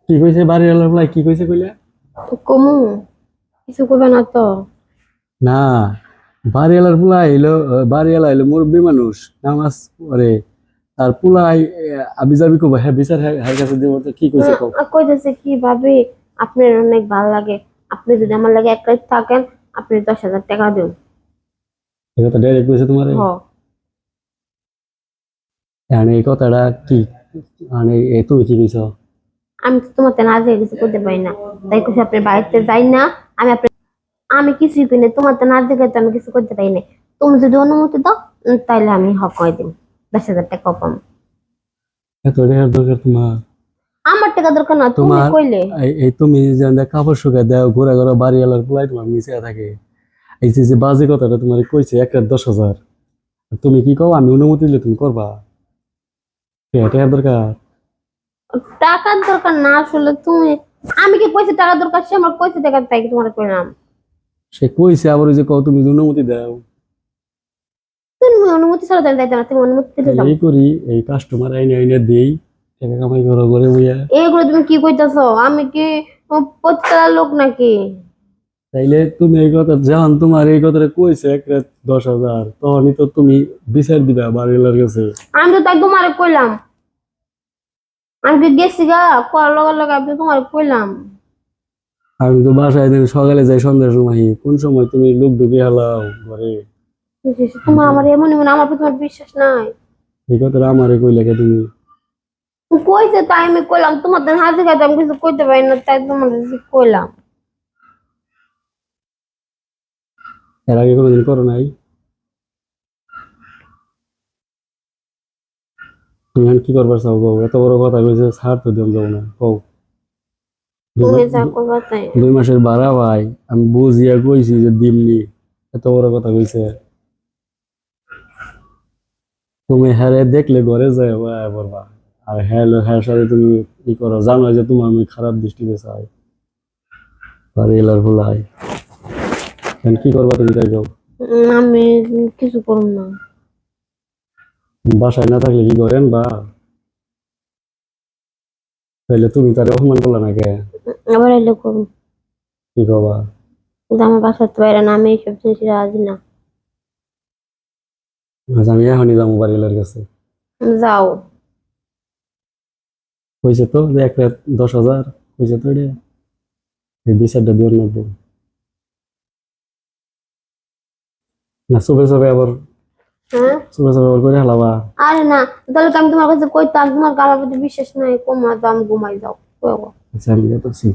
কি কইছে বাড়িওয়ালার বলাই কি কইছে কইলা? কমু কিছু করবে না তো? না, বাড়িওয়ালার পোলা এলো, বাড়িওয়ালা এলো মুরব্বী মানুষ, নামাজ পড়ে। আর পোলাই আবি যাবি কব, হ্যাঁ বিচার হ্যাঁ কাছে দেবো, তো কি কইছে কব? কইতেছে কি ভাবি, আপনার অনেক ভালো লাগে, আপনি যদি আমার লাগে এক রাত থাকেন আপনি 10,000 টাকা দিন। এটা তো ডাইরেক্ট কইছে তোমারে? হ, মানে এই কথাটা কি, মানে তুমি কি কইছো? আমি তো তোমার না যেয়ে কিছু করতে পারি না, তাই কিছু আপনার বাড়িতে যাই না। আমি কিছুই করি না, তোমার না দেখে তো আমি কিছু করতে পারি না। তুমি যদি অনুমতি দাও তাইলে আমি হক করে দিন, 10,000 টাকা পাম। এত টাকার দরকার তোমার? আমার টাকা দরকার না, তুমি তোমার কইলে। এই তুমি যে কাপড় শুকায় দাও ঘোরা ঘোরা, বাড়িওয়ালার পোলাই তোমার মিশে থাকে। এই যে যে বাজে কথাটা তোমার কইছে 1,10,000, তুমি কি কও? আমি অনুমতি দিলে তুমি করবা? টাকার দরকার? টাকার দরকার না আসলে তুমি, আমি কি কইছি টাকা দরকার, সে আমার কইছে টাকা, তাই কি তোমার কইলাম। সে কইছে আবার ওই যে কও তুমি যে অনুমতি দাও। তুমি অনুমতি ছাড়া দেন যাইতে না, তুমি অনুমতি দিতে তাহলে যাও। এই করি, এই কাস্টমার আইনে আইনে দেই, টাকা কামাই করো ঘরে বইয়া। এইগুলো তুমি কি কইতাছো? আমি কি প্রতিটা লোক নাকি? তাইলে তুমি এই কথা, যখন তোমার এই কথাটা কইছে 1,10,000, তখনই তো তুমি বিচার দিবা বাড়িওয়ালার কাছে। আমি তো তাই তোমার কইলাম, আমি কি গেছি গা করার লগে লগে আমি তো তোমার কইলাম। আমি তো বাসায় দিন সকালে যাই সন্ধ্যার সময়, কোন সময় তুমি লোক ঢুকে হালাও ঘরে? তোমার আমার এমন এমন, আমার প্রতি তোমার বিশ্বাস নাই। এই কথাটা আমারে কইলে কে তুমি? কইছে তাই আমি কইলাম, তোমার তো হাতে খাতে আমি কিছু কইতে পারি না, তাই তোমার কাছে কইলাম। এর আগে কোনোদিন করো নাই? তুমি এখন কি করবার চাও কও? এত বড় কথা কইছে, ছাড় তো দিন যাবো না কও। তুমি যা করবা তাই। 2 মাসের ভাড়া ভাই, আমি বুঝিয়া কইছি যে দিমনি, এত বড় কথা কইছে। তুমি হ্যারে দেখলে ঘরে যায় বলবা, আর হ্যাঁ হ্যাঁ সাথে তুমি কি করো, জানো যে তোমার আমি খারাপ দৃষ্টিতে চাই, আর এলার ভুলাই। এখন কি করবা তুমি তাই যাও? আমি কিছু করব না। বাসায় না থাকলে কি করেন বা? তাইলে তুমি তারে অপমান করলা না কে? আবার এলে করবো, কি করবা? কিন্তু আমার বাসার তো বাইরে না, আমি এইসব জিনিস রাজি না। আচ্ছা, আমি এখনই যাবো বাড়িওয়ালার কাছে। যাও। হয়েছে তো যে 1,10,000, হয়েছে তো এটা, এই বিচারটা দিয়ে নেবো না? চোখে চোখে আবার, হ্যাঁ, চোখে চোখে আবার করে হালাবা? আরে না, তাহলে কি আমি তোমার কাছে কইতাম, তোমার কি আমার প্রতি বিশ্বাস নাই? কমা দাম ঘুমাই যাও। আচ্ছা, আমি যাচ্ছি।